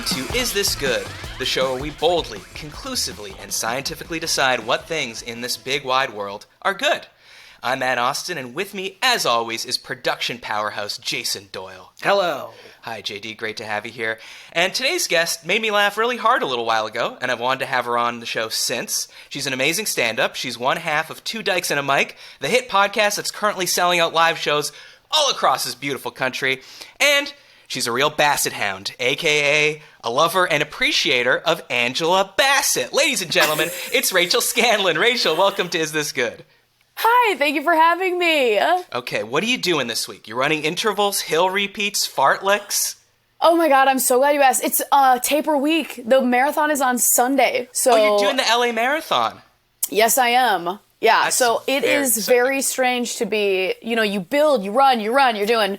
to Is This Good? The show where we boldly, conclusively, and scientifically decide what things in this big wide world are good. I'm Matt Austin, and with me, as always, is production powerhouse Jason Doyle. Hello. Hi, JD. Great to have you here. And today's guest made me laugh really hard a little while ago, and I've wanted to have her on the show since. She's an amazing stand-up. She's one half of Two Dykes And A Mic, the hit podcast that's currently selling out live shows all across this beautiful country. And she's a real basset hound, a.k.a. a lover and appreciator of Angela Bassett. Ladies and gentlemen, it's Rachel Scanlon. Rachel, welcome to Is This Good? Hi, thank you for having me. Okay, what are you doing this week? You're running intervals, hill repeats, fartleks? Oh my god, I'm so glad you asked. It's taper week. The marathon is on Sunday. So Oh, you're doing the LA Marathon. Yes, I am. Yeah, That's so it is very strange to be, you build, you run, you're doing,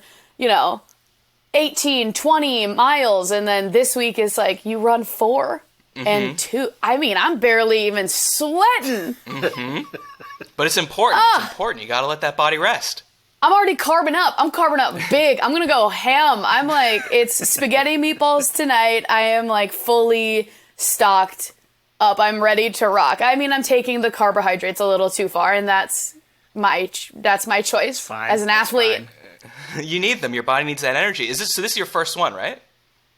18, 20 miles, and then this week is like you run 4 and 2. I mean, I'm barely even sweating. But it's important. It's important. You got to let that body rest. I'm already carbing up. I'm carbing up big. I'm going to go ham. I'm like, it's spaghetti meatballs tonight. I am like fully stocked up. I'm ready to rock. I mean, I'm taking the carbohydrates a little too far, and that's my choice Fine. as an athlete. You need them. Your body needs that energy. This is your first one, right?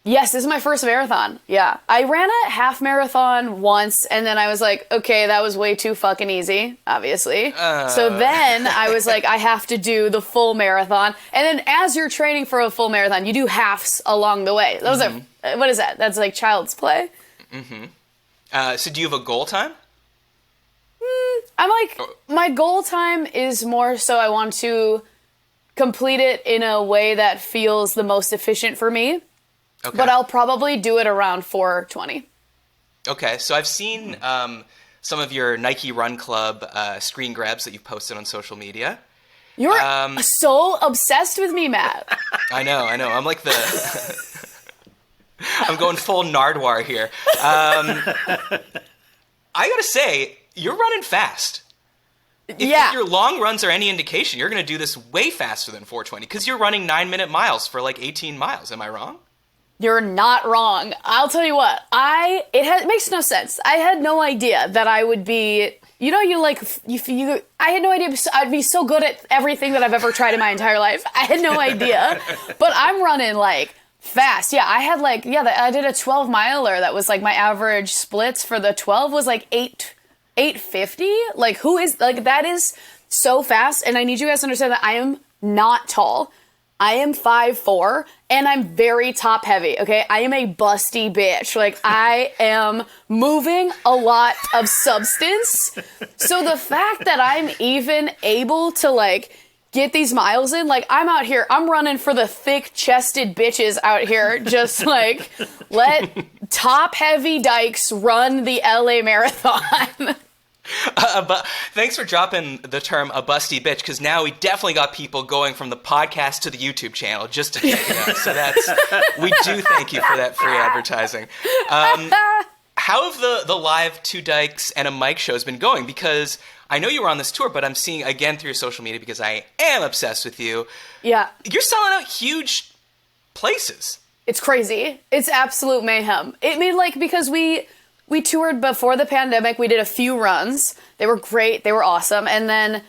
Yes, this is my first marathon. Yeah. I ran a half marathon once, and then I was like, okay, that was way too fucking easy, obviously. So then I was like, I have to do the full marathon. And then as you're training for a full marathon, you do halves along the way. Those are, what is that? That's like child's play. So do you have a goal time? I'm like, my goal time is more so I want to complete it in a way that feels the most efficient for me. Okay. But I'll probably do it around 4:20. Okay, so I've seen some of your Nike Run Club screen grabs that you've posted on social media. You're so obsessed with me, Matt. I know. I'm like I'm going full Nardwar here. I gotta say, you're running fast. If your long runs are any indication, you're going to do this way faster than 4:20 because you're running 9-minute miles for like 18 miles. Am I wrong? You're not wrong. I'll tell you what. It makes no sense. I had no idea that I would be. I had no idea I'd be so good at everything that I've ever tried in my entire life. I had no idea. But I'm running like fast. Yeah, I had I did a 12-miler that was like my average splits for the 12 was like 850. Like that is so fast. And I need you guys to understand that I am not tall. I am 5'4", and I'm very top heavy, okay? I am a busty bitch. Like, I am moving a lot of substance. So the fact that I'm even able to, like, get these miles in, like, I'm out here, I'm running for the thick-chested bitches out here, just, like, let top-heavy dykes run the LA Marathon. But thanks for dropping the term a busty bitch, because now we definitely got people going from the podcast to the YouTube channel just to check it out. So we do thank you for that free advertising. How have the live Two Dykes and a Mic shows been going? Because I know you were on this tour, but I'm seeing again through your social media because I am obsessed with you. Yeah. You're selling out huge places. It's crazy. It's absolute mayhem. Because we toured before the pandemic. We did a few runs. They were great. They were awesome. And then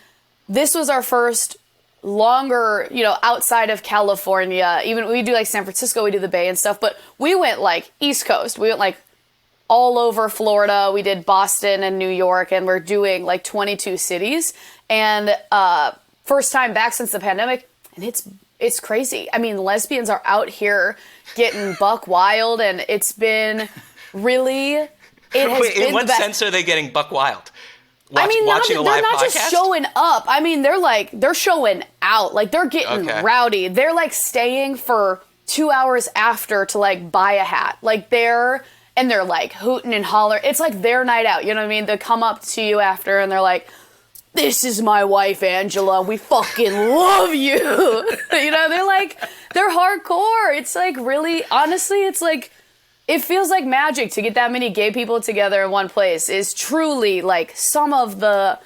this was our first longer, outside of California. Even we do like San Francisco, we do the Bay and stuff. But we went like East Coast. We went like all over Florida. We did Boston and New York. And we're doing like 22 cities. And first time back since the pandemic. And it's crazy. I mean, lesbians are out here getting buck wild. And it's been really... In what sense are they getting buck wild? Watching a live they're not podcast? just showing up. I mean, they're showing out. Like, they're getting rowdy. They're, like, staying for 2 hours after to, like, buy a hat. Like, they're, like, hooting and hollering. It's, like, their night out. You know what I mean? They come up to you after, and they're like, this is my wife, Angela. We fucking love you. They're hardcore. It's, like, really, honestly, it's, like... It feels like magic to get that many gay people together in one place is truly like some of the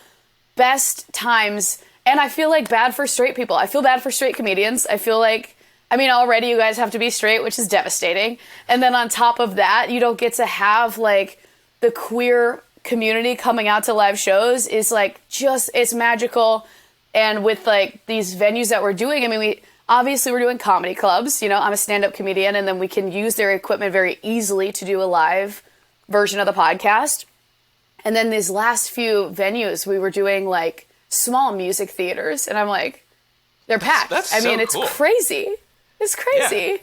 best times. And I feel like bad for straight people. I feel bad for straight comedians. I feel I mean, already you guys have to be straight, which is devastating. And then on top of that, you don't get to have like the queer community coming out to live shows is like it's magical. And with like these venues that we're doing, I mean, we're doing comedy clubs, you know, I'm a stand-up comedian, and then we can use their equipment very easily to do a live version of the podcast. And then these last few venues, we were doing like small music theaters, and I'm like, they're packed. That's I mean, so it's cool. crazy. It's crazy. Yeah.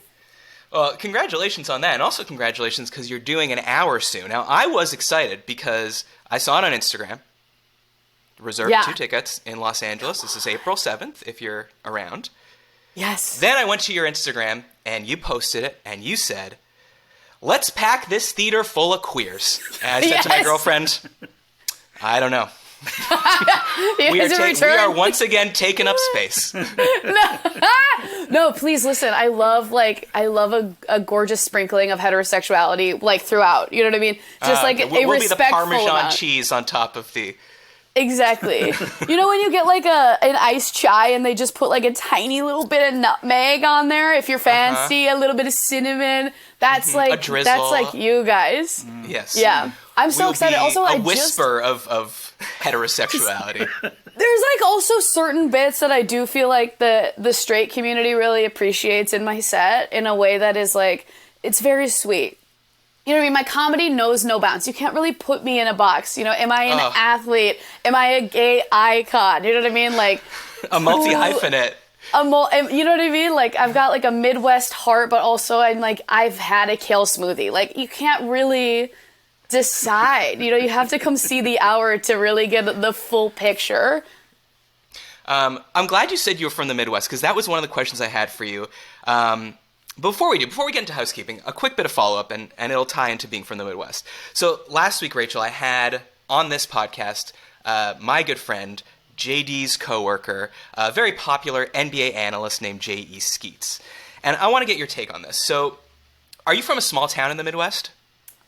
Well, congratulations on that, and also congratulations because you're doing an hour soon. Now, I was excited because I saw it on Instagram. Reserved 2 tickets in Los Angeles. This is April 7th, if you're around. Yes. Then I went to your Instagram, and you posted it, and you said, let's pack this theater full of queers. And I said to my girlfriend, I don't know. We are once again taking up space. No, please listen. I love a gorgeous sprinkling of heterosexuality like throughout. You know what I mean? Just like we'll a be the respectful Parmesan amount. cheese on top of the. Exactly. You know when you get like an iced chai and they just put like a tiny little bit of nutmeg on there? If you're fancy, a little bit of cinnamon. That's like a drizzle. That's like you guys. Yes. Yeah. I'm so excited. Also, a whisper of heterosexuality. There's like also certain bits that I do feel like the straight community really appreciates in my set in a way that is like, it's very sweet. You know what I mean? My comedy knows no bounds. You can't really put me in a box. You know, am I an athlete? Am I a gay icon? You know what I mean? Like a multi-hyphenate. You know what I mean? Like I've got like a Midwest heart, but also I've had a kale smoothie. Like you can't really decide. You know, you have to come see the hour to really get the full picture. I'm glad you said you were from the Midwest because that was one of the questions I had for you. Before we get into housekeeping, a quick bit of follow-up, and it'll tie into being from the Midwest. So last week, Rachel, I had on this podcast my good friend, JD's coworker, a very popular NBA analyst named J.E. Skeets. And I want to get your take on this. So are you from a small town in the Midwest?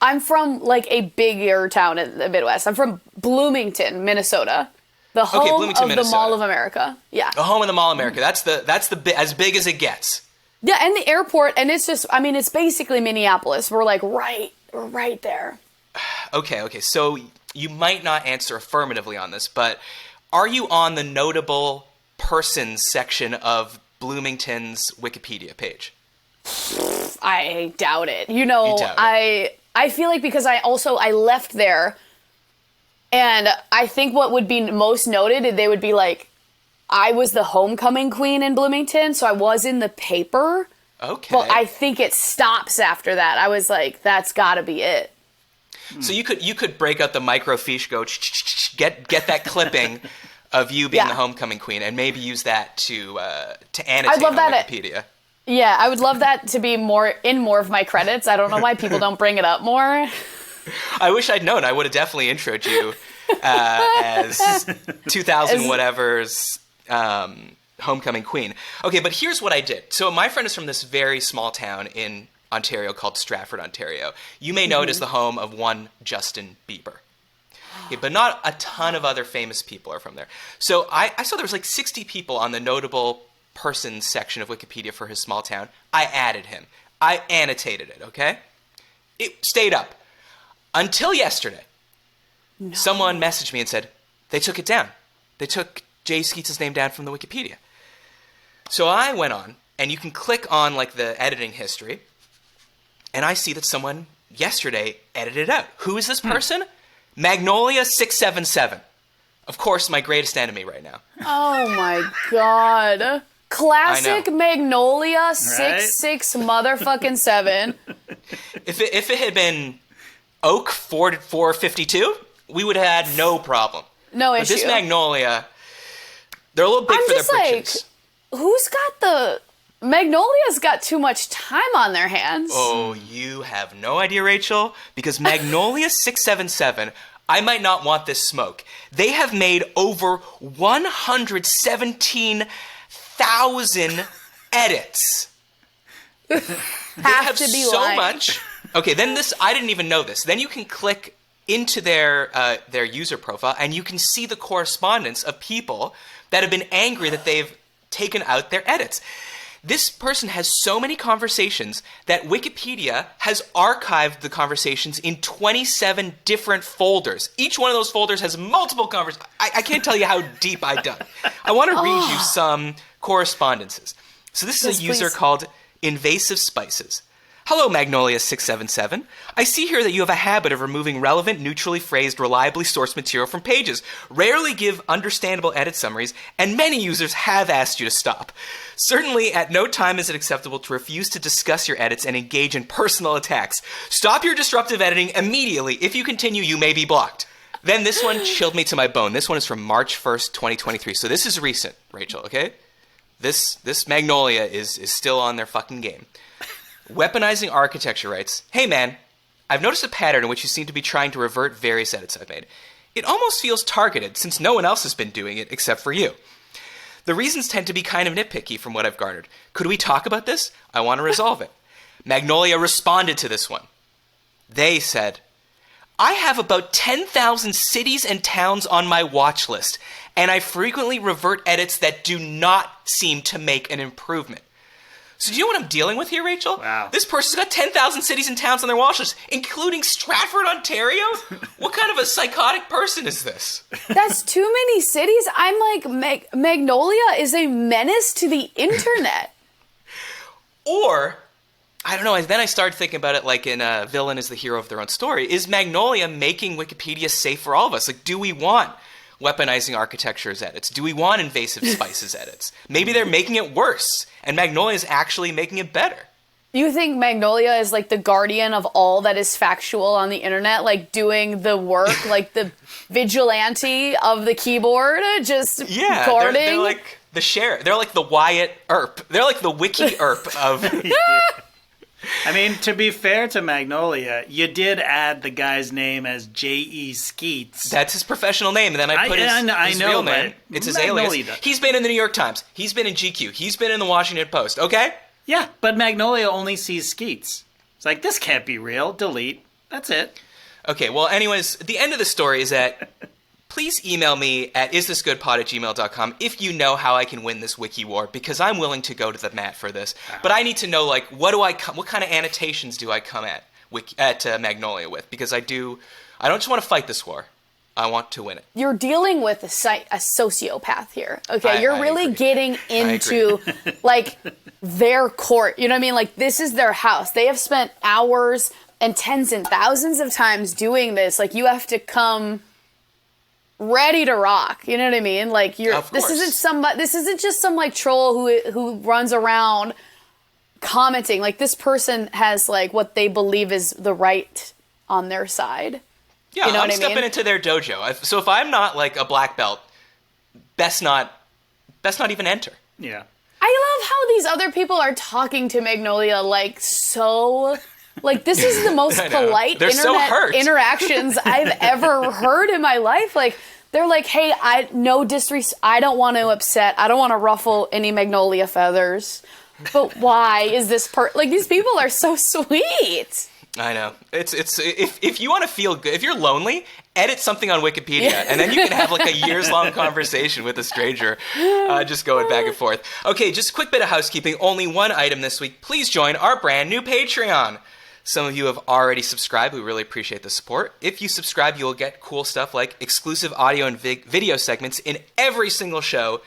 I'm from like a bigger town in the Midwest. I'm from Bloomington, Minnesota. The home of Minnesota. the Mall of America. Yeah. The home of the Mall of America. That's the as big as it gets. Yeah, and the airport, and it's just, I mean, it's basically Minneapolis. We're like we're right there. Okay. So you might not answer affirmatively on this, but are you on the notable persons section of Bloomington's Wikipedia page? I doubt it. You know, You doubt it. I feel like because I left there, and I think what would be most noted, they would be like, I was the homecoming queen in Bloomington, so I was in the paper. Okay. But I think it stops after that. I was like, that's got to be it. So you could break out the microfiche, go get that clipping of you being the homecoming queen, and maybe use that to annotate on Wikipedia. Yeah, I would love that to be more of my credits. I don't know why people don't bring it up more. I wish I'd known. I would have definitely introed you as 2000 whatever's homecoming queen. Okay, but here's what I did. So my friend is from this very small town in Ontario called Stratford, Ontario. You may know it as the home of one Justin Bieber. Okay, but not a ton of other famous people are from there. So I saw there was like 60 people on the notable persons section of Wikipedia for his small town. I added him. I annotated it, okay? It stayed up. Until yesterday. No. Someone messaged me and said, they took it down. They took Jay Skeets' name down from the Wikipedia. So I went on, and you can click on like the editing history, and I see that someone yesterday edited it out. Who is this person? Magnolia677. Of course, my greatest enemy right now. Oh my god. Classic Magnolia 66 motherfucking 7. If it had been Oak 452, we would have had no problem. No issue. But this Magnolia, they're a little big for their britches. Who's got the... Magnolia's got too much time on their hands. Oh, you have no idea, Rachel, because Magnolia 677, I might not want this smoke. They have made over 117,000 edits. Have to be so lying. much. Okay, then this, I didn't even know this. Then you can click into their user profile, and you can see the correspondence of people that have been angry that they've taken out their edits. This person has so many conversations that Wikipedia has archived the conversations in 27 different folders. Each one of those folders has multiple conversations. I can't tell you how deep I dug. I want to read you some correspondences. So this is a user called Invasive Spices. Hello, Magnolia677. I see here that you have a habit of removing relevant, neutrally phrased, reliably sourced material from pages, rarely give understandable edit summaries, and many users have asked you to stop. Certainly, at no time is it acceptable to refuse to discuss your edits and engage in personal attacks. Stop your disruptive editing immediately. If you continue, you may be blocked. Then this one chilled me to my bone. This one is from March 1st, 2023. So this is recent, Rachel, okay? This Magnolia is still on their fucking game. Weaponizing Architecture writes, Hey man, I've noticed a pattern in which you seem to be trying to revert various edits I've made. It almost feels targeted, since no one else has been doing it except for you. The reasons tend to be kind of nitpicky from what I've garnered. Could we talk about this? I want to resolve it. Magnolia responded to this one. They said, I have about 10,000 cities and towns on my watch list, and I frequently revert edits that do not seem to make an improvement. So do you know what I'm dealing with here, Rachel? Wow. This person's got 10,000 cities and towns on their watch list, including Stratford, Ontario? What kind of a psychotic person is this? That's too many cities. I'm like, Magnolia is a menace to the internet. Or, I don't know, then I started thinking about it like in a villain is the hero of their own story. Is Magnolia making Wikipedia safe for all of us? Like, do we want weaponizing Architecture's edits? Do we want Invasive Spices edits? Maybe they're making it worse, and Magnolia is actually making it better. You think Magnolia is like the guardian of all that is factual on the internet, like doing the work, like the vigilante of the keyboard, just guarding? They're like the sheriff. They're like the Wyatt Earp. They're like the Wiki Earp of... I mean, to be fair to Magnolia, you did add the guy's name as J.E. Skeets. That's his professional name, and then I put his real name. It's his alias. He's been in the New York Times. He's been in GQ. He's been in the Washington Post, okay? Yeah, but Magnolia only sees Skeets. It's like, this can't be real. Delete. That's it. Okay, well, anyways, the end of the story is that please email me at isthisgoodpod@gmail.com if you know how I can win this Wiki War, because I'm willing to go to the mat for this. But I need to know, like, what kind of annotations do I come at Magnolia with? Because I don't just want to fight this war. I want to win it. You're dealing with a sociopath here. Okay, you're really agree. getting into, like, their court. You know what I mean? Like, this is their house. They have spent hours and tens and thousands of times doing this. Like, you have to come ready to rock. You know what I mean? Like, this isn't just some like troll who runs around commenting. Like, this person has like what they believe is the right on their side. Yeah, you know I'm stepping into their dojo. So if I'm not like a black belt, best not even enter. Yeah. I love how these other people are talking to Magnolia like so. Like, this is the most polite internet interactions I've ever heard in my life. Like, they're like, hey, I don't want to upset. I don't want to ruffle any Magnolia feathers. But why is this like, these people are so sweet. I know. It's if you want to feel good, if you're lonely, edit something on Wikipedia, and then you can have like a years-long conversation with a stranger, just going back and forth. Okay, just a quick bit of housekeeping. Only one item this week. Please join our brand new Patreon. Some of you have already subscribed. We really appreciate the support. If you subscribe, you'll get cool stuff like exclusive audio and video segments in every single show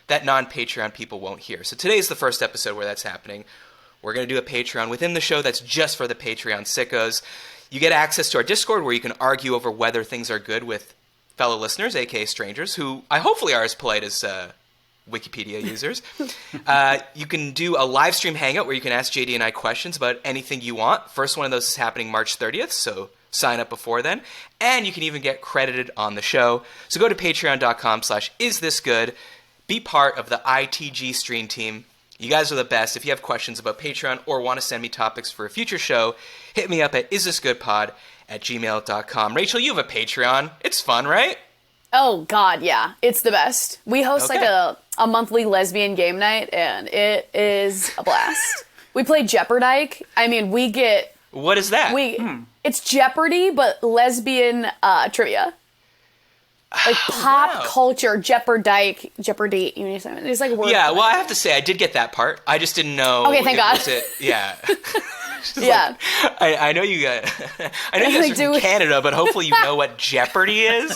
that non-Patreon people won't hear. So today's the first episode where that's happening. We're going to do a Patreon within the show that's just for the Patreon sickos. You get access to our Discord where you can argue over whether things are good with fellow listeners, aka strangers, who I hopefully are as polite as Wikipedia users. You can do a live stream hangout where you can ask JD and I questions about anything you want. First one of those is happening March 30th, so sign up before then. And you can even get credited on the show. So go to patreon.com/isthisgood. Be part of the ITG stream team. You guys are the best. If you have questions about Patreon or want to send me topics for a future show, hit me up at isthisgoodpod@gmail.com. Rachel, you have a Patreon. It's fun, right? Oh, God, yeah. It's the best. We host like a monthly lesbian game night, and it is a blast. We play Jeopardy. I mean, we get... What is that? It's Jeopardy, but lesbian trivia. Like pop Wow. culture, Jeopardy, there's like words. Yeah, well, I have to say, I did get that part. I just didn't know. Okay, thank God. Yeah. Yeah. I know you guys. I know you guys are from Canada, but hopefully you know what Jeopardy is.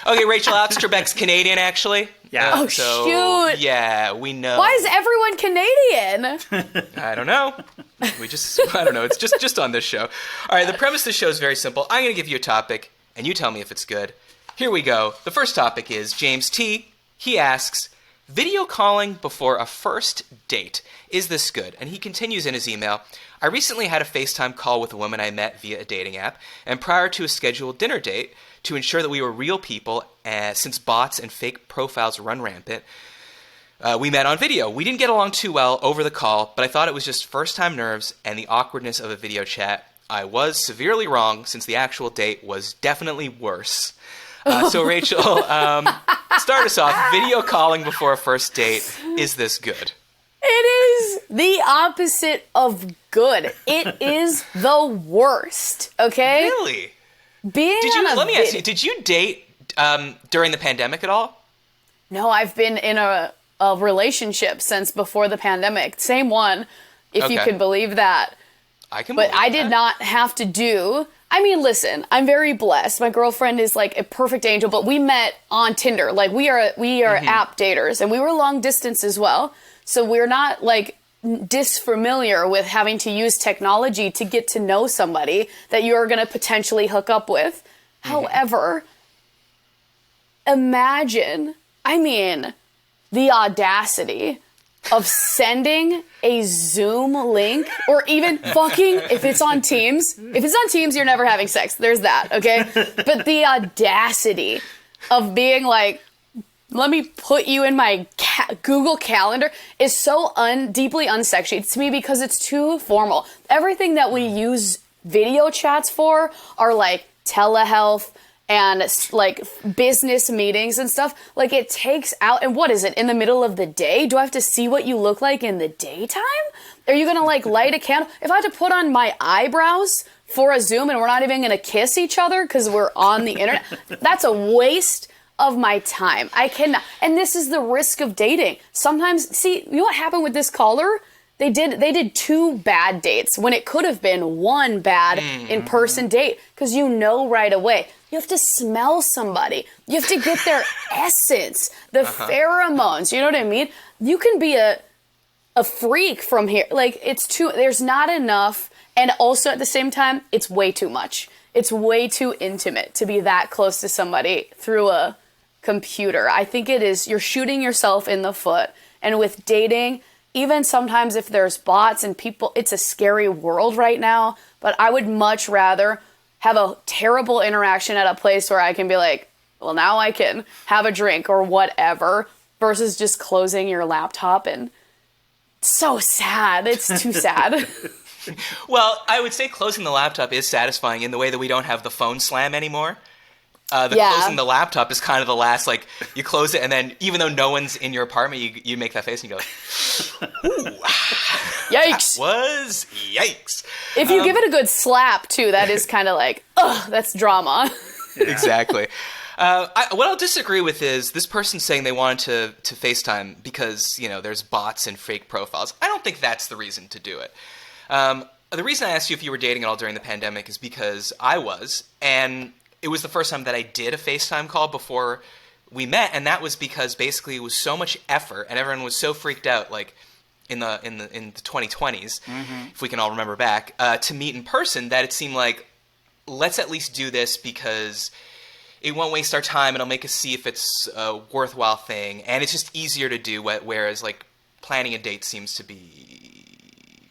Okay, Rachel Alex Trebek's Canadian, actually. Yeah. Oh, shoot. Yeah, we know. Why is everyone Canadian? I don't know. I don't know. It's just on this show. All right, the premise of the show is very simple. I'm going to give you a topic, and you tell me if it's good. Here we go. The first topic is James T. He asks, video calling before a first date. Is this good? And he continues in his email, I recently had a FaceTime call with a woman I met via a dating app, and prior to a scheduled dinner date, to ensure that we were real people, since bots and fake profiles run rampant, we met on video. We didn't get along too well over the call, but I thought it was just first-time nerves and the awkwardness of a video chat. I was severely wrong, since the actual date was definitely worse. So Rachel, start us off. Video calling before a first date. Is this good? It is the opposite of good. It is the worst. Okay. Really? Let me ask you, did you date during the pandemic at all? No, I've been in a relationship since before the pandemic. Same one, if you can believe that. I can. But I did not have to do. I mean, listen, I'm very blessed. My girlfriend is like a perfect angel, but we met on Tinder. Like we are app daters, and we were long distance as well. So we're not like disfamiliar with having to use technology to get to know somebody that you're going to potentially hook up with. However, imagine, the audacity of sending a Zoom link, or even fucking, if it's on Teams. If it's on Teams, you're never having sex. There's that, okay? But the audacity of being like, let me put you in my Google Calendar is so deeply unsexy to me because it's too formal. Everything that we use video chats for are like telehealth and like business meetings and stuff. Like it takes out, and what is it, in the middle of the day? Do I have to see what you look like in the daytime? Are you gonna like light a candle? If I had to put on my eyebrows for a Zoom and we're not even gonna kiss each other because we're on the internet, that's a waste of my time. I cannot. And this is the risk of dating. Sometimes, see, you know what happened with this caller? They did 2 bad dates when it could have been 1 bad in-person date, because you know right away. You have to smell somebody. You have to get their essence, the pheromones. You know what I mean? You can be a freak from here. Like, there's not enough. And also at the same time, it's way too much. It's way too intimate to be that close to somebody through a computer. I think it is, you're shooting yourself in the foot. And with dating, even sometimes if there's bots and people, it's a scary world right now. But I would much rather have a terrible interaction at a place where I can be like, well, now I can have a drink or whatever, versus just closing your laptop. And it's so sad. It's too sad. Well, I would say closing the laptop is satisfying in the way that we don't have the phone slam anymore. Closing the laptop is kind of the last, like, you close it, and then even though no one's in your apartment, you make that face and you go, ooh. Yikes. That was yikes. If you give it a good slap, too, that is kind of like, ugh, that's drama. Yeah. Exactly. What I'll disagree with is this person saying they wanted to FaceTime because, there's bots and fake profiles. I don't think that's the reason to do it. The reason I asked you if you were dating at all during the pandemic is because I was, and it was the first time that I did a FaceTime call before we met, and that was because basically it was so much effort, and everyone was so freaked out, like in the 2020s, if we can all remember back, to meet in person, that it seemed like, let's at least do this because it won't waste our time, and it'll make us see if it's a worthwhile thing, and it's just easier to do, whereas like planning a date seems to be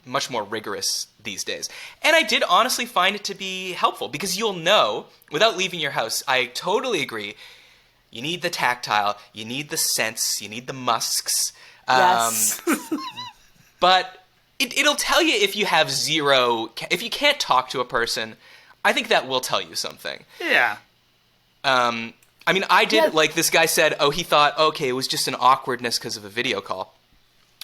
much more rigorous these days. And I did honestly find it to be helpful because you'll know without leaving your house. I totally agree. You need the tactile, you need the sense, you need the musks. Yes. But it'll tell you if you have if you can't talk to a person. I think that will tell you something. Yeah. I did, like this guy said, he thought, okay, it was just an awkwardness because of a video call.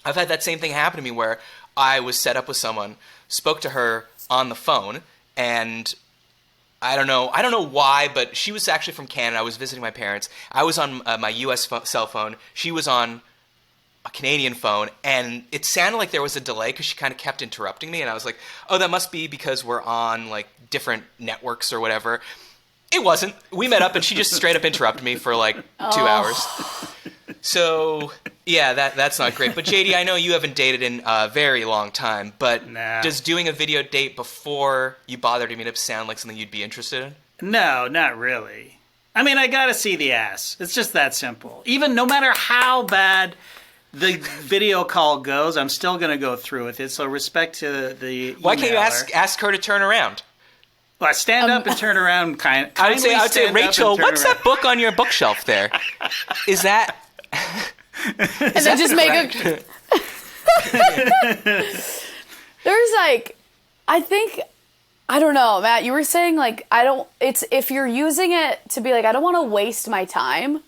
I've had that same thing happen to me where I was set up with someone, spoke to her on the phone, and I don't know why, but she was actually from Canada. I was visiting my parents. I was on my U.S. Cell phone. She was on a Canadian phone, and it sounded like there was a delay because she kind of kept interrupting me, and I was like, oh, that must be because we're on, like, different networks or whatever. It wasn't. We met up, and she just straight up interrupted me for, like, 2 hours. So, yeah, that's not great. But, JD, I know you haven't dated in a very long time, but does doing a video date before you bother to meet up sound like something you'd be interested in? No, not really. I mean, I gotta see the ass. It's just that simple. Even no matter how bad the video call goes, I'm still gonna go through with it. So respect to the Why can't you ask her to turn around? Well, stand up and turn around. I would say, Rachel, what's that book on your bookshelf there? Is that... and then just make a... There's like... I think... I don't know, Matt, you were saying, like, if you're using it to be like, I don't want to waste my time,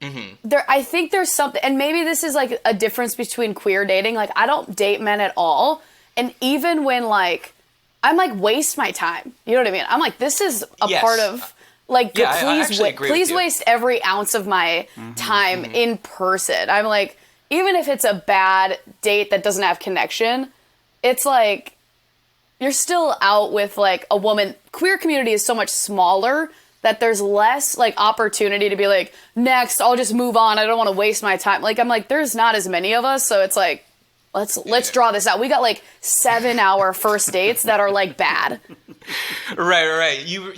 I think there's something, and maybe this is, like, a difference between queer dating. Like, I don't date men at all, and even when, like, I'm like, waste my time. You know what I mean? I'm like, this is a part of, like, please waste every ounce of my time in person. I'm like, even if it's a bad date that doesn't have connection, it's like, you're still out with, like, a woman. Queer community is so much smaller that there's less, like, opportunity to be like, next, I'll just move on. I don't want to waste my time. Like, I'm like, there's not as many of us, so it's like, let's draw this out. We got, like, 7-hour first dates that are, like, bad. Right. You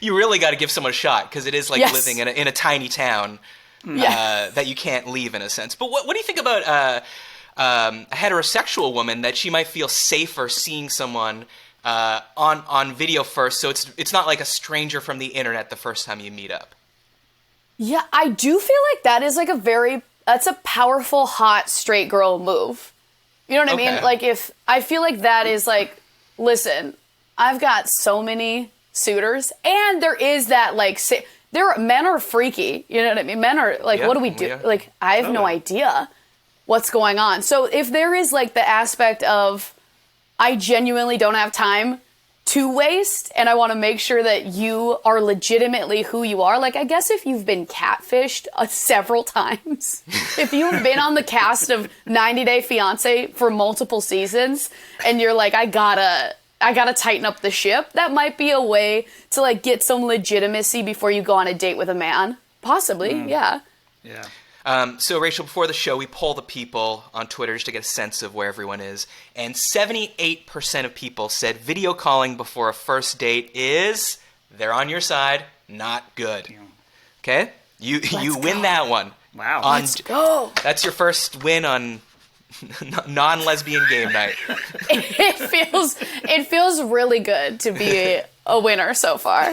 really got to give someone a shot, because it is like living in a tiny town that you can't leave, in a sense. But what do you think about... a heterosexual woman that she might feel safer seeing someone on video first, so it's not like a stranger from the internet the first time you meet up? Yeah, I do feel like that is like that's a powerful, hot, straight girl move. You know what I mean? Like, if I feel like that is like, listen, I've got so many suitors, and there is that, like, men are freaky. You know what I mean? Men are like, what do we do? Yeah. Like, I have no idea what's going on. So if there is, like, the aspect of, I genuinely don't have time to waste, and I want to make sure that you are legitimately who you are. Like, I guess if you've been catfished several times, if you've been on the cast of 90 Day Fiancé for multiple seasons, and you're like, I gotta tighten up the ship, that might be a way to, like, get some legitimacy before you go on a date with a man. Possibly, yeah. Yeah. So, Rachel, before the show, we poll the people on Twitter just to get a sense of where everyone is. And 78% of people said video calling before a first date is, they're on your side, not good. Okay? You win that one. Wow. Let's go. That's your first win on non-lesbian game night. It feels really good to be a winner so far.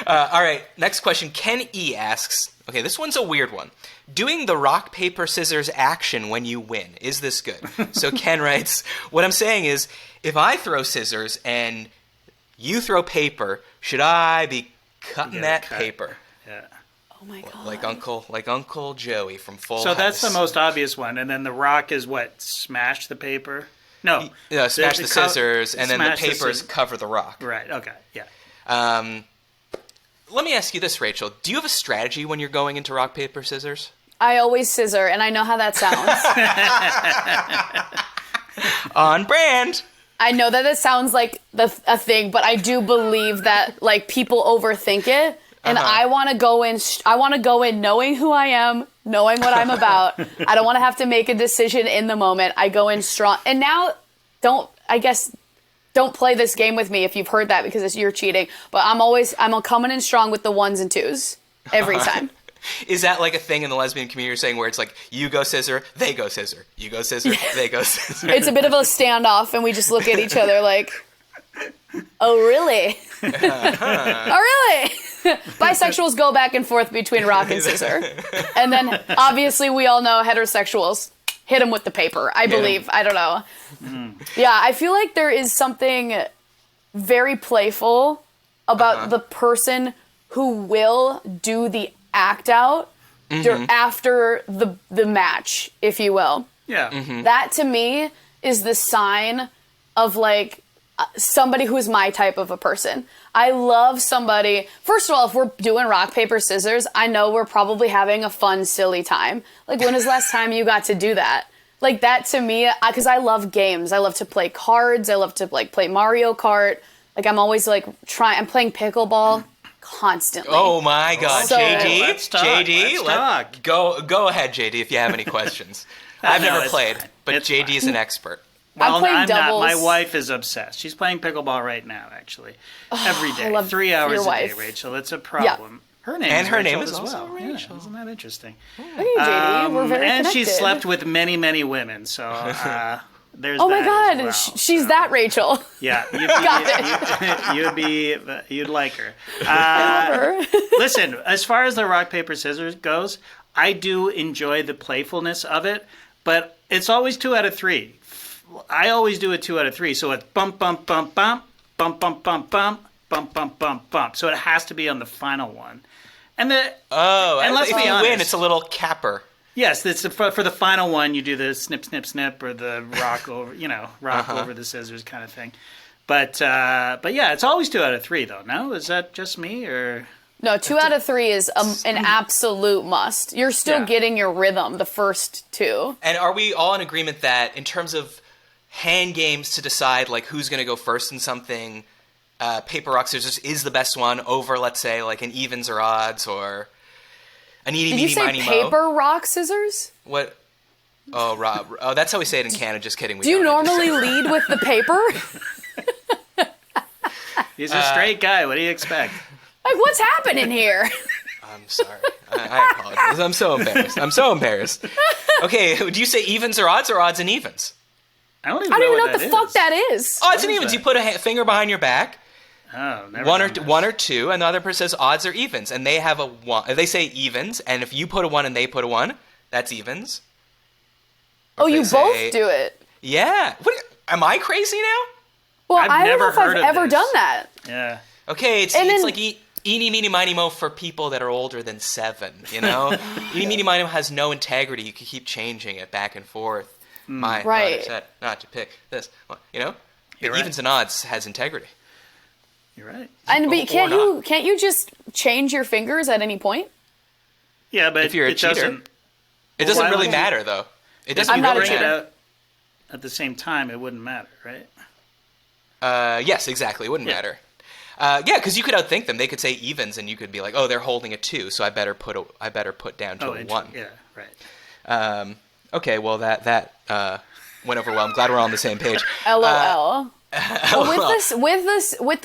All right, next question. Ken E. asks, okay, this one's a weird one. Doing the rock, paper, scissors action when you win, is this good? So Ken writes, what I'm saying is, if I throw scissors and you throw paper, should I be cutting paper? Yeah. Oh my God. Like Uncle Joey from Full House. So that's the most obvious one. And then the rock is what? Smash the paper? No. Smash the scissors, and then the papers cover the rock. Right, okay, yeah. Let me ask you this, Rachel. Do you have a strategy when you're going into rock, paper, scissors? I always scissor, and I know how that sounds. On brand. I know that it sounds like a thing, but I do believe that, like, people overthink it, and I want to go in. I want to go in knowing who I am, knowing what I'm about. I don't want to have to make a decision in the moment. I go in strong, and now don't play this game with me if you've heard that, because you're cheating. But I'm coming in strong with the ones and twos every time. Is that like a thing in the lesbian community you're saying, where it's like, you go scissor, they go scissor, you go scissor, they go scissor? It's a bit of a standoff, and we just look at each other like, oh, really? Oh, really? Bisexuals go back and forth between rock and scissor. And then, obviously, we all know heterosexuals hit them with the paper, I believe. I don't know. Yeah, I feel like there is something very playful about the person who will do the act out after the match, if you will. Yeah. That, to me, is the sign of, like, somebody who's my type of a person. I love somebody. First of all, if we're doing rock, paper, scissors, I know we're probably having a fun, silly time. Like, when was the last time you got to do that? Like, that to me, because I love games. I love to play cards. I love to, like, play Mario Kart. Like, I'm always, like, I'm playing pickleball constantly. Oh, my God. So- JD? Let's talk. JD? Let's talk. Go ahead, JD, if you have any questions. I've No, never it's played, fine. but It's JD is fine. an expert. Well, I'm playing not. doubles. My wife is obsessed. She's playing pickleball right now, actually. Every day. love 3 hours your a day, wife. Rachel. It's a problem. Her name And is her Rachel name is as also well. Rachel. Yeah, isn't that interesting? Look at you, JD. We're very And connected. she slept with many, many women. So there's Oh my that God, as well. she's So, that Rachel. Yeah, you'd like her. Her. Listen, as far as the rock, paper, scissors goes, I do enjoy the playfulness of it, but it's always 2 out of 3. I always do a 2 out of 3, so it's bump, bump, bump, bump, bump, bump, bump, bump, bump, bump, bump, bump. So it has to be on the final one. And let's if be you honest. win, it's a little capper. Yes, it's for the final one. You do the snip, snip, snip, or the rock over, rock over the scissors kind of thing. But yeah, it's always 2 out of 3, though. No, is that just me or? No, 2 out of 3 is an absolute must. You're still Yeah. getting your rhythm the first 2. And are we all in agreement that in terms of hand games to decide like who's going to go first in something, paper, rock, scissors is the best one over, let's say, like an evens or odds or an eeny, Did you meeny, say miny, mo? paper, rock, scissors? What? Oh, Rob. Oh, that's how we say it in Canada. Just kidding. Do you normally lead with the paper? He's a straight guy. What do you expect? Like, what's happening here? I'm sorry. I apologize. I'm so embarrassed. Okay, do you say evens or odds and evens? I don't even I don't even know what what the fuck is. that is. Odds and is evens. that? You put a finger behind your back. Oh, never One done this. or two, and the other person says odds or evens, and they have a one. They say evens, and if you put a 1 and they put a 1, that's evens. Or Oh, if you they both say- do it. Yeah. What? Am I crazy now? Well, I've I don't never know if I've heard of ever this. done that. Yeah. Okay, it's And then- like eeny, meeny, miny, mo for people that are older than 7, you know? Eeny, meeny, miny, mo has no integrity. You can keep changing it back and forth. My Right. father said not to pick this, you know? You're But right. evens and odds has integrity. You're right. And Or can't you just change your fingers at any point? Yeah, but If you're a it cheater, doesn't. It doesn't why really would you- matter, though. It doesn't I'm not a really Bring it matter. out at the same time. It wouldn't matter, right? Yes, exactly. It wouldn't Yeah. matter. Yeah, because you could outthink them. They could say evens, and you could be like, "Oh, they're holding a 2, so I better put down to a 1." Yeah, right. Okay, well that went over well. I'm glad we're all on the same page. LOL. Well, with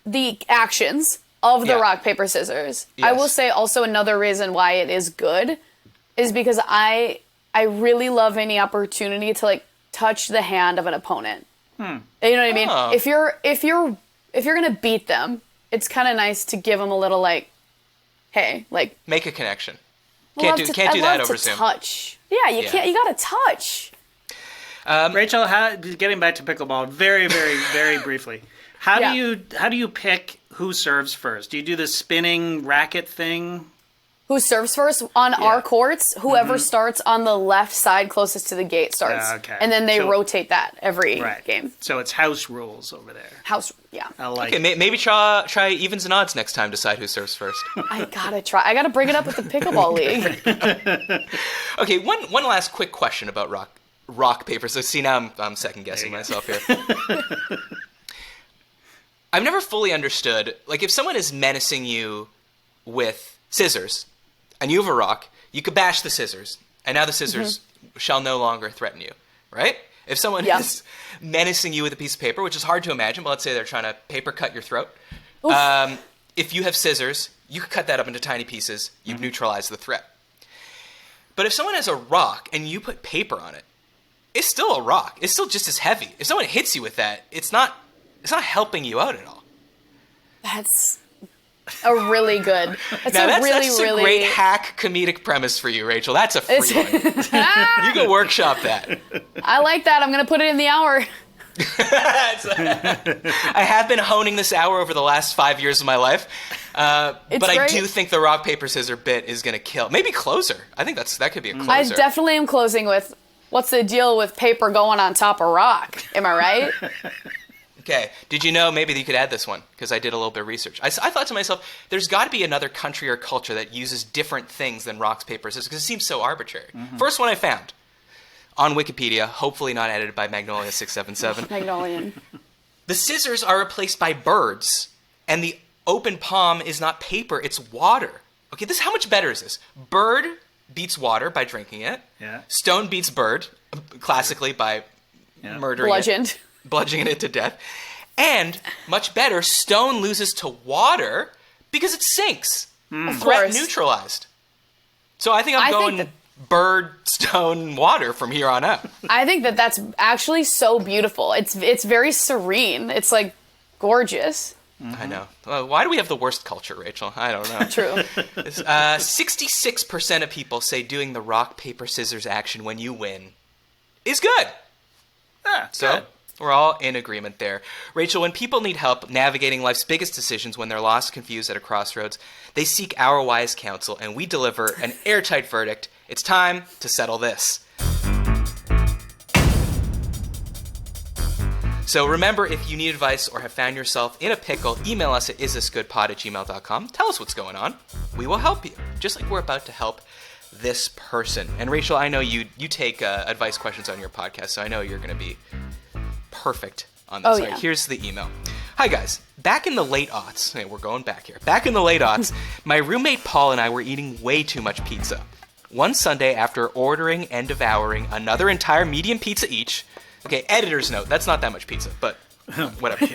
the actions of the Yeah. rock paper scissors. I will Yes. say also another reason why it is good is because I really love any opportunity to like touch the hand of an opponent. You know what I mean? Oh. If you're gonna beat them, it's kind of nice to give them a little like, hey, like Make a connection. I Can't love do I that love over to Zoom. touch. Yeah, you Yeah. can't. You gotta touch. Rachel, getting back to pickleball, very, very, very briefly. How Yeah. do you pick who serves first? Do you do the spinning racket thing? Who serves first on our courts? Whoever starts on the left side closest to the gate starts, Okay. and then they So- rotate that every Right. game. So it's house rules over there. House, yeah. I like Okay, it. maybe try evens and odds next time. Decide who serves first. I gotta try. I gotta bring it up with the pickleball league. Okay, one last quick question about rock paper. So see, now I'm second guessing There you myself here. I've never fully understood, like, if someone is menacing you with scissors and you have a rock, you could bash the scissors, and now the scissors shall no longer threaten you, right? If someone Yeah. is menacing you with a piece of paper, which is hard to imagine, but let's say they're trying to paper cut your throat. If you have scissors, you could cut that up into tiny pieces. You've neutralized the threat. But if someone has a rock and you put paper on it, it's still a rock. It's still just as heavy. If someone hits you with that, it's not helping you out at all. That's a really good. That's Now a that's really, just really a great hack comedic premise for you, Rachel. That's a free one. You can workshop that. I like that. I'm gonna put it in the hour. I have been honing this hour over the last 5 years of my life, but I great. do think the rock paper scissors bit is going to kill. Maybe closer. I think that could be a closer. I definitely am closing with. What's the deal with paper going on top of rock? Am I right? Okay. Did you know, maybe you could add this one, because I did a little bit of research. I thought to myself, there's got to be another country or culture that uses different things than rocks, paper, scissors, because it seems so arbitrary. First one I found on Wikipedia, hopefully not edited by Magnolia677. Magnolian. The scissors are replaced by birds, and the open palm is not paper, it's water. Okay, how much better is this? Bird beats water by drinking it. Yeah. Stone beats bird, classically by murdering it. Bludgeoning it to death. And, much better, stone loses to water because it sinks. Threat neutralized. So I think I'm going bird, stone, water from here on out. I think that's actually so beautiful. It's very serene. It's like gorgeous. I know. Why do we have the worst culture, Rachel? I don't know. True. 66% of people say doing the rock, paper, scissors action when you win is good. So we're all in agreement there. Rachel, when people need help navigating life's biggest decisions when they're lost, confused at a crossroads, they seek our wise counsel, and we deliver an airtight verdict. It's time to settle this. So remember, if you need advice or have found yourself in a pickle, email us at isthisgoodpod@gmail.com. Tell us what's going on. We will help you, just like we're about to help this person. And Rachel, I know you take advice questions on your podcast, so I know you're going to be perfect on this. Oh, All right, yeah. here's the email. Hi, guys. Back in the late aughts, hey, we're going back here. Back in the late aughts, my roommate Paul and I were eating way too much pizza. One Sunday, after ordering and devouring another entire medium pizza each, okay, editor's note, that's not that much pizza, but whatever.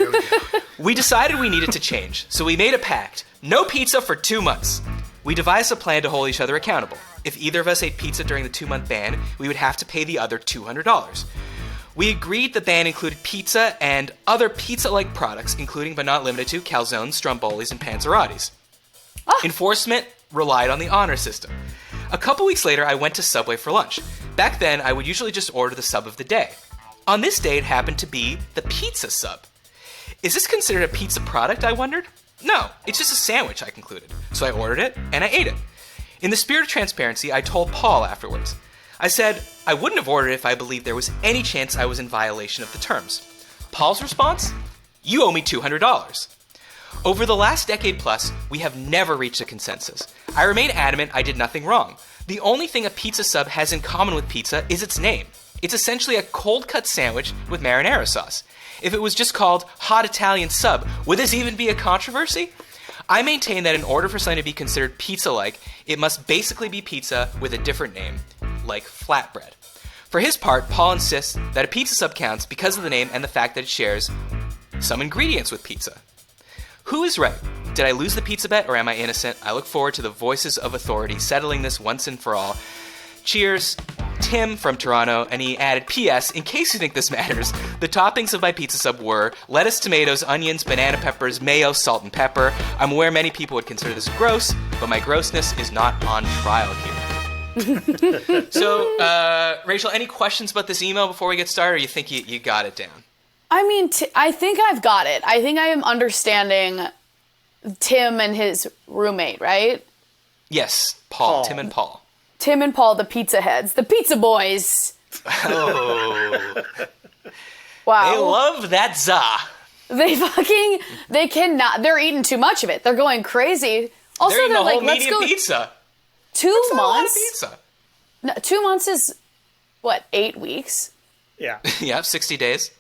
We decided we needed to change, so we made a pact. No pizza for 2 months. We devised a plan to hold each other accountable. If either of us ate pizza during the 2-month ban, we would have to pay the other $200. We agreed the ban included pizza and other pizza-like products, including but not limited to calzones, strombolis, and panzerottis. Enforcement relied on the honor system. A couple weeks later, I went to Subway for lunch. Back then, I would usually just order the sub of the day. On this day, it happened to be the pizza sub. Is this considered a pizza product, I wondered? No, it's just a sandwich, I concluded. So I ordered it, and I ate it. In the spirit of transparency, I told Paul afterwards. I said I wouldn't have ordered it if I believed there was any chance I was in violation of the terms. Paul's response? You owe me $200. Over the last decade plus, we have never reached a consensus. I remain adamant I did nothing wrong. The only thing a pizza sub has in common with pizza is its name. It's essentially a cold-cut sandwich with marinara sauce. If it was just called Hot Italian Sub, would this even be a controversy? I maintain that in order for something to be considered pizza-like, it must basically be pizza with a different name, like flatbread. For his part, Paul insists that a pizza sub counts because of the name and the fact that it shares some ingredients with pizza. Who is right? Did I lose the pizza bet or am I innocent? I look forward to the voices of authority settling this once and for all. Cheers, Tim from Toronto, and he added, P.S. In case you think this matters, the toppings of my pizza sub were lettuce, tomatoes, onions, banana peppers, mayo, salt, and pepper. I'm aware many people would consider this gross, but my grossness is not on trial here. So, Rachel, any questions about this email before we get started, or you think you got it down? I mean, I think I've got it. I think I am understanding Tim and his roommate, right? Yes, Paul. Tim and Paul. Tim and Paul, the pizza heads, the pizza boys. Oh. Wow. They love that za. They cannot, they're eating too much of it. They're going crazy. Also, They're eating the like, whole medium pizza. 2 That's months. not a lot of pizza. No, 2 months is, what, 8 weeks? Yeah. Yeah, 60 days.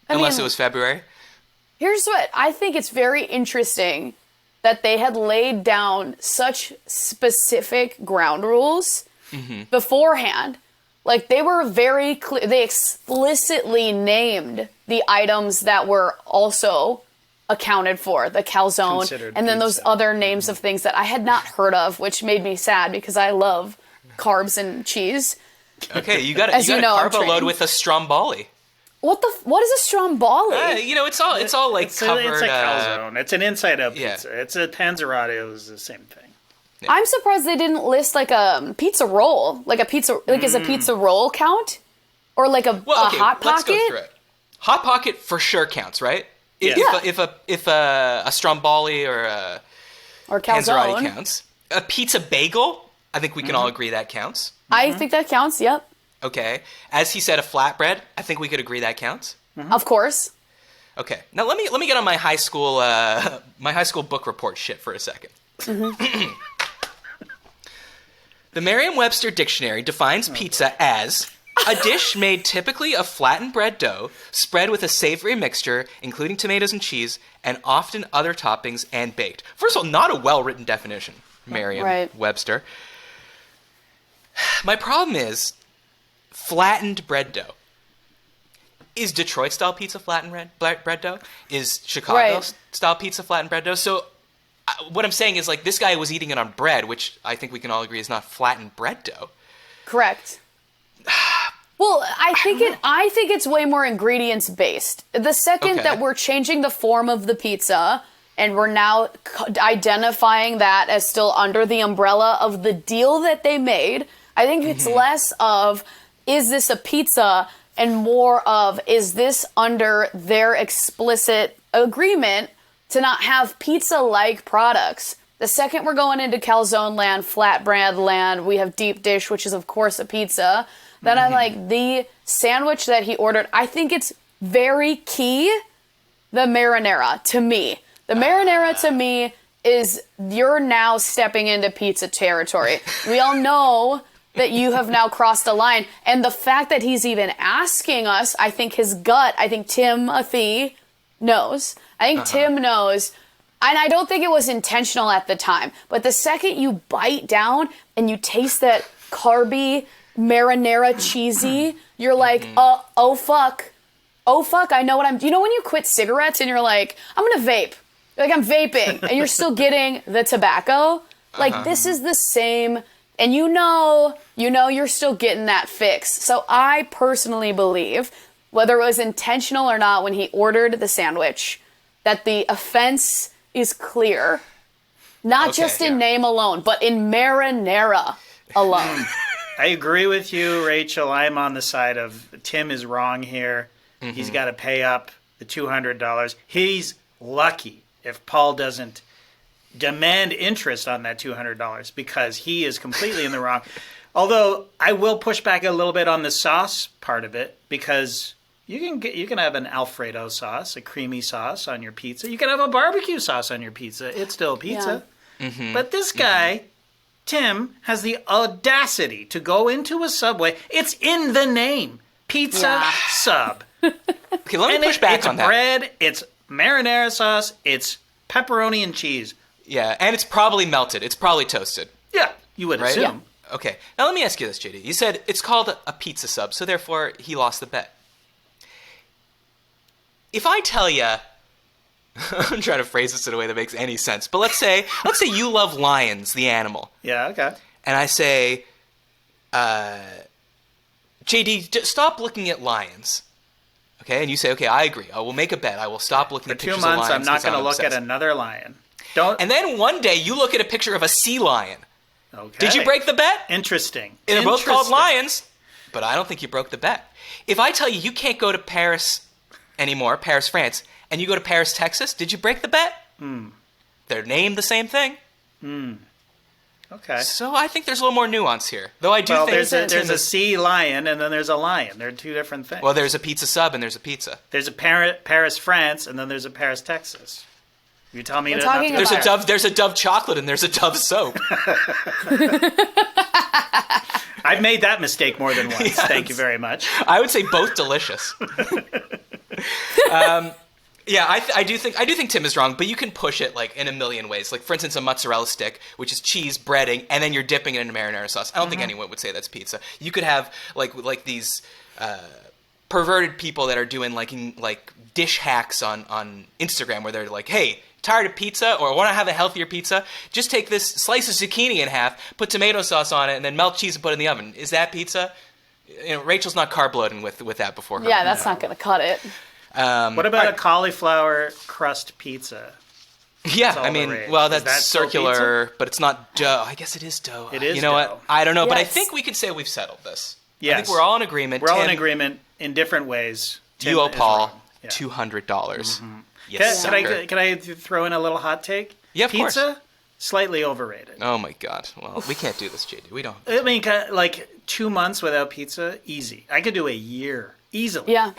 Unless it was February. Here's what, I think it's very interesting that they had laid down such specific ground rules beforehand. Like, they were very clear. They explicitly named the items that were also accounted for, the calzone, Considered and then those pizza. other names of things that I had not heard of, which made me sad because I love carbs and cheese. Okay, you got As a you know, I'm carbo load trained. with a stromboli. What is a stromboli? It's all like covered. It's a calzone. It's an inside-out yeah. pizza. It's a panzerotti. It was the same thing. I'm surprised they didn't list like a pizza roll, like is a pizza roll count, or like a hot pocket? Let's go through it. Hot pocket for sure counts, right? Yeah. If a stromboli or a or panzerotti calzone. counts, a pizza bagel, I think we can all agree that counts. I think that counts. Yep, Okay, as he said, a flatbread, I think we could agree that counts. of course. Okay, now let me get on my high school book report shit for a second. Mm-hmm. The Merriam-Webster Dictionary defines pizza as a dish made typically of flattened bread dough, spread with a savory mixture, including tomatoes and cheese, and often other toppings, and baked. First of all, not a well-written definition, Merriam-Webster. My problem is flattened bread dough. Is Detroit-style pizza flattened bread dough? Is Chicago-style pizza flattened bread dough? So what I'm saying is, like, this guy was eating it on bread, which I think we can all agree is not flattened bread dough. Correct. Well, I think it's way more ingredients based. The second that we're changing the form of the pizza and we're now identifying that as still under the umbrella of the deal that they made, I think it's less of, is this a pizza, and more of, is this under their explicit agreement to not have pizza-like products. The second we're going into calzone land, flatbread land, we have deep dish, which is, of course, a pizza. Then I'm like, the sandwich that he ordered, I think it's very key, the marinara, to me. The marinara, to me, is you're now stepping into pizza territory. We all know that you have now crossed a line. And the fact that he's even asking us, I think his gut, I think Timothy knows. I think Tim knows. And I don't think it was intentional at the time. But the second you bite down and you taste that carby, marinara cheesy, you're like, oh fuck. Oh fuck, I know what I'm... You know when you quit cigarettes and you're like, I'm gonna vape. You're like, I'm vaping. And you're still getting the tobacco. Like, this is the same... And you know you're still getting that fix. So I personally believe, whether it was intentional or not when he ordered the sandwich, that the offense is clear. Not just in name alone, but in marinara alone. I agree with you, Rachel. I'm on the side of Tim is wrong here. He's got to pay up the $200. He's lucky if Paul doesn't demand interest on that $200 because he is completely in the wrong. Although I will push back a little bit on the sauce part of it, because you can have an Alfredo sauce, a creamy sauce on your pizza. You can have a barbecue sauce on your pizza. It's still pizza. Yeah. But this guy, Tim, has the audacity to go into a Subway. It's in the name. Pizza Sub. Okay, let me push back on that. It's bread, it's marinara sauce, it's pepperoni and cheese. Yeah, and it's probably melted. It's probably toasted. Yeah, you would assume. Yeah. Okay, now let me ask you this, JD. You said it's called a pizza sub, so therefore he lost the bet. If I tell you, I'm trying to phrase this in a way that makes any sense, but let's say you love lions, the animal. Yeah, okay. And I say, JD, stop looking at lions. Okay, and you say, okay, I agree. I will make a bet. I will stop looking at pictures of lions. For 2 months, I'm not going to look at another lion. And then one day you look at a picture of a sea lion. Okay. Did you break the bet? Interesting. They're both called lions, but I don't think you broke the bet. If I tell you you can't go to Paris anymore, Paris, France, and you go to Paris, Texas, did you break the bet? They're named the same thing. Okay. So I think there's a little more nuance here. Though I do think there's a sea lion and then there's a lion. They're two different things. Well, there's a pizza sub and there's a pizza. There's a Paris, France, and then there's a Paris, Texas. You tell me there's a Dove chocolate and there's a Dove soap. I've made that mistake more than once. Yes. Thank you very much. I would say both delicious. Yeah, I do think Tim is wrong, but you can push it like in a million ways. Like, for instance, a mozzarella stick, which is cheese, breading, and then you're dipping it in marinara sauce. I don't think anyone would say that's pizza. You could have like these perverted people that are doing like dish hacks on Instagram where they're like, hey, tired of pizza or want to have a healthier pizza? Just take this slice of zucchini in half, put tomato sauce on it, and then melt cheese and put it in the oven. Is that pizza? Rachel's not carb loading with that before her. Yeah, that's not going to cut it. What about a cauliflower crust pizza? Yeah, I mean, well, that's circular, but it's not dough. I guess it is dough. It is You know dough. what? I don't know, but I Yes. think we can say we've settled this. Yes. I think we're all in agreement. We're all Tim, in agreement in different ways. Tim You owe is Paul wrong. Yeah. $200. Yes, Can I throw in a little hot take? Yeah, of course. Pizza, slightly overrated. Oh my God! Well, we can't do this, JD. We don't. I mean, like 2 months without pizza, easy. I could do a year easily. Yeah.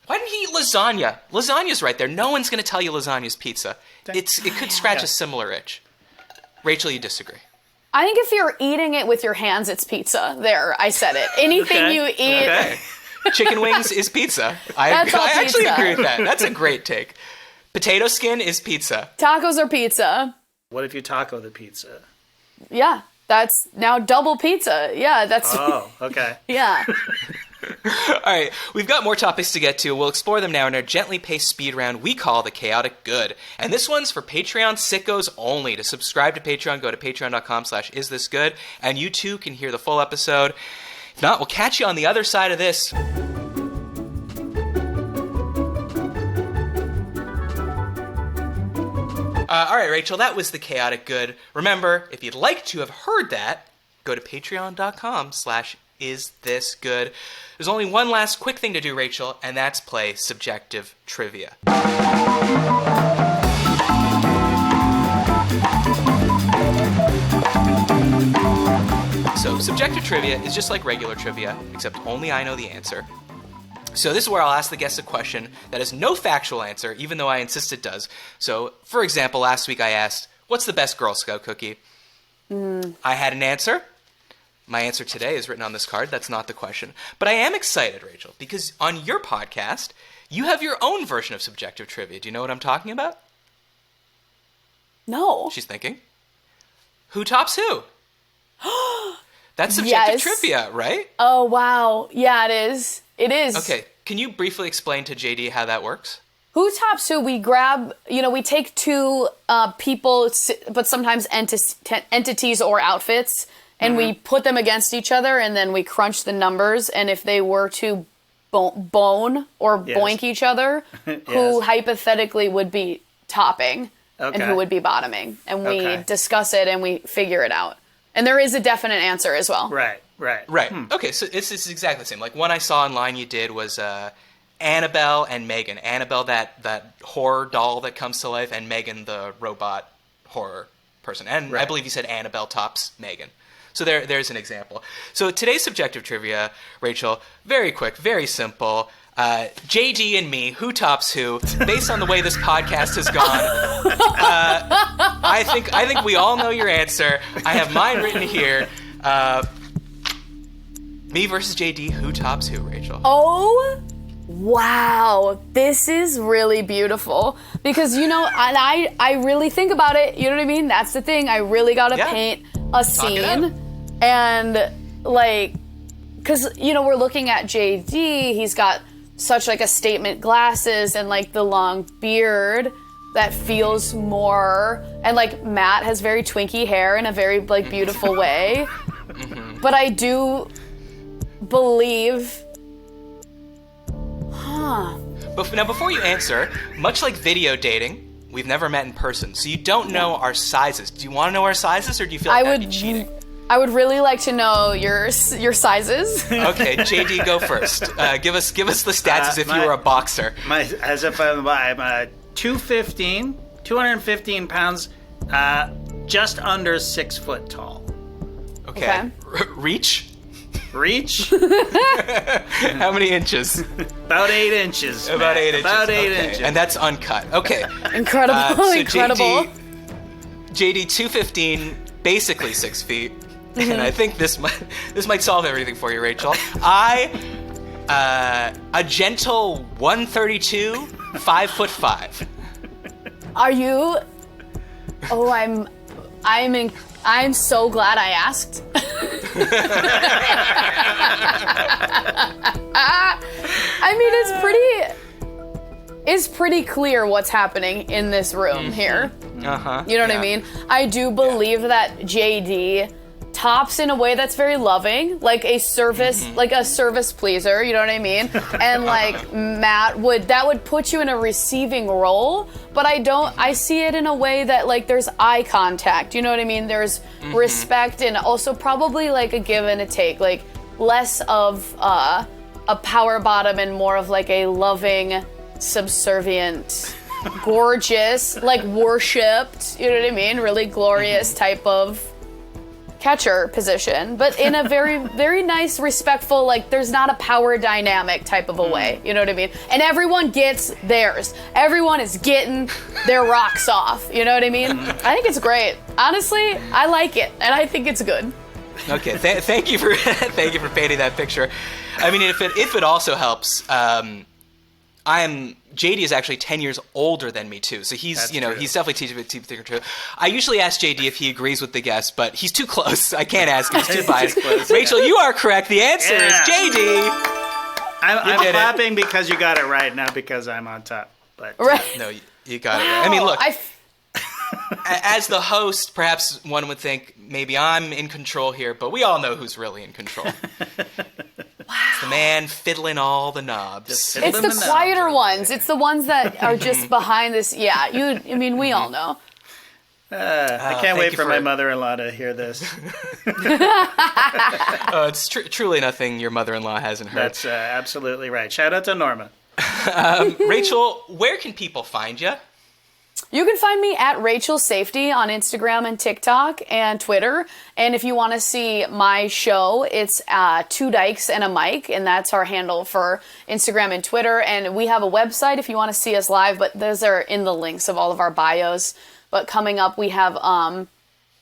Why didn't he eat lasagna? Lasagna's right there. No one's going to tell you lasagna's pizza. It could scratch a similar itch. Rachel, you disagree. I think if you're eating it with your hands, it's pizza. There, I said it. Anything you eat. Okay. Chicken wings is pizza. I actually agree with that. That's a great take. Potato skin is pizza. Tacos are pizza. What if you taco the pizza? Yeah, that's now double pizza. Yeah, that's... Oh, okay. Yeah. All right, we've got more topics to get to. We'll explore them now in our gently paced speed round we call the Chaotic Good. And this one's for Patreon sickos only. To subscribe to Patreon, go to patreon.com/isthisgood, and you too can hear the full episode. If not, we'll catch you on the other side of this. All right, Rachel, that was the Chaotic Good. Remember, if you'd like to have heard that, go to patreon.com/isthisgood. There's only one last quick thing to do, Rachel, and that's play Subjective Trivia. So, Subjective Trivia is just like regular trivia, except only I know the answer. So this is where I'll ask the guest a question that has no factual answer, even though I insist it does. So, for example, last week I asked, what's the best Girl Scout cookie? I had an answer. My answer today is written on this card. That's not the question. But I am excited, Rachel, because on your podcast, you have your own version of Subjective Trivia. Do you know what I'm talking about? No. She's thinking. Who tops who? That's Subjective Trivia, right? Oh, wow. Yeah, it is. It is. Okay, can you briefly explain to JD how that works? Who tops who? We grab, we take two people, but sometimes entities or outfits, and we put them against each other, and then we crunch the numbers, and if they were to bone or boink each other, who hypothetically would be topping and who would be bottoming. And we discuss it and we figure it out. And there is a definite answer as well. Right. Okay, so it's exactly the same. Like, one I saw online you did was Annabelle and Megan. Annabelle, that horror doll that comes to life, and Megan, the robot horror person. And I believe you said Annabelle tops Megan. So there's an example. So today's Subjective Trivia, Rachel, very quick, very simple. JD and me, who tops who, based on the way this podcast has gone. I think we all know your answer. I have mine written here. Me versus JD, who tops who, Rachel? Oh, wow. This is really beautiful. Because, and I really think about it. You know what I mean? That's the thing. I really got to paint a scene. And, because, we're looking at JD. He's got such, a statement glasses and, the long beard that feels more... And, Matt has very twinky hair in a very, beautiful way. But I do... believe. But now, before you answer, much like video dating, we've never met in person, so you don't know our sizes. Do you want to know our sizes, or do you feel like that'd be cheating? I would really like to know your sizes. Okay, JD, go first. Give us the stats as if you were a boxer. As if I'm 215 pounds, just under 6 foot tall. Okay. Reach? How many inches? About 8 inches. About 8 inches. About 8 inches. And that's uncut. Okay. Incredible. Incredible. JD 215, basically 6 feet. And I think this might solve everything for you, Rachel. A gentle 132, 5'5". Are you? Oh, I'm so glad I asked. I mean, it's pretty clear what's happening in this room here. You know what I mean? I do believe that JD tops in a way that's very loving, like a service pleaser, you know what I mean? And Matt would put you in a receiving role, but I see it in a way that there's eye contact, you know what I mean? There's respect, and also probably a give and a take, less of a power bottom and more of a loving, subservient, gorgeous, worshipped, you know what I mean? Really glorious type of catcher position, but in a very, very nice, respectful, like there's not a power dynamic type of a way. You know what I mean? And everyone gets theirs. Everyone is getting their rocks off. You know what I mean? I think it's great. Honestly, I like it, and I think it's good. Okay, thank you for thank you for painting that picture. I mean, if it also helps, JD is actually 10 years older than me too, so he's True. he's definitely teaching me too. I usually ask JD if he agrees with the guest, but he's too close. I can't ask him; he's too biased. Rachel, you are correct. The answer is JD. I'm clapping because you got it right, not because I'm on top. But Right. No, you got it right. I mean, look. I As the host, perhaps one would think maybe I'm in control here, but we all know who's really in control. It's the man fiddling all the knobs. It's the quieter ones. It's the ones that are just behind this. Yeah, I mean, we all know. I can't wait for my mother-in-law to hear this. It's truly nothing your mother-in-law hasn't heard. That's absolutely right. Shout out to Norma. Rachel, where can people find you? You can find me at Rachel Safety on Instagram and TikTok and Twitter. And if you want to see my show, it's 2 Dykes and a Mic, and that's our handle for Instagram and Twitter. And we have a website if you want to see us live, but those are in the links of all of our bios. But coming up, we have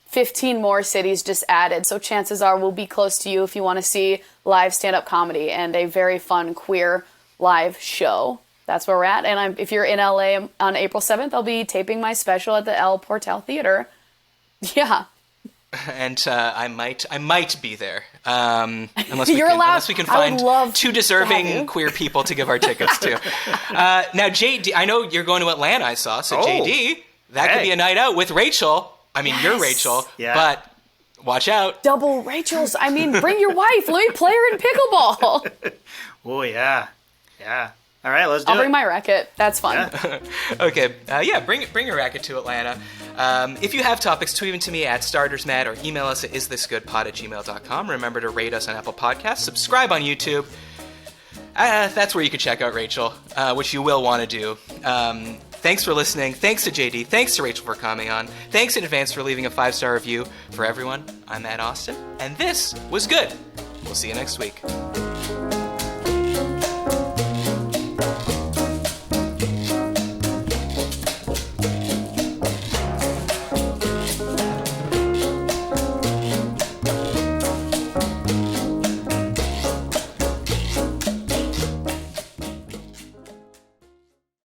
15 more cities just added, so chances are we'll be close to you if you want to see live stand-up comedy and a very fun queer live show. That's where we're at. And if you're in LA on April 7th, I'll be taping my special at the El Portal Theater. Yeah. And I might be there. Unless we can find 2 deserving queer people to give our tickets to. Now, JD, I know you're going to Atlanta, I saw. So, JD, that could be a night out with Rachel. I mean, you're Rachel, but watch out. Double Rachels. I mean, bring your wife. Let me play her in pickleball. Oh, yeah. Yeah. All right, let's do it. I'll bring my racket. That's fun. Yeah. Okay. Bring your racket to Atlanta. If you have topics, tweet them to me at StartersMatt or email us at isthisgoodpod@gmail.com. Remember to rate us on Apple Podcasts. Subscribe on YouTube. That's where you can check out Rachel, which you will want to do. Thanks for listening. Thanks to JD. Thanks to Rachel for coming on. Thanks in advance for leaving a 5-star review for everyone. I'm Matt Austin, and this was good. We'll see you next week.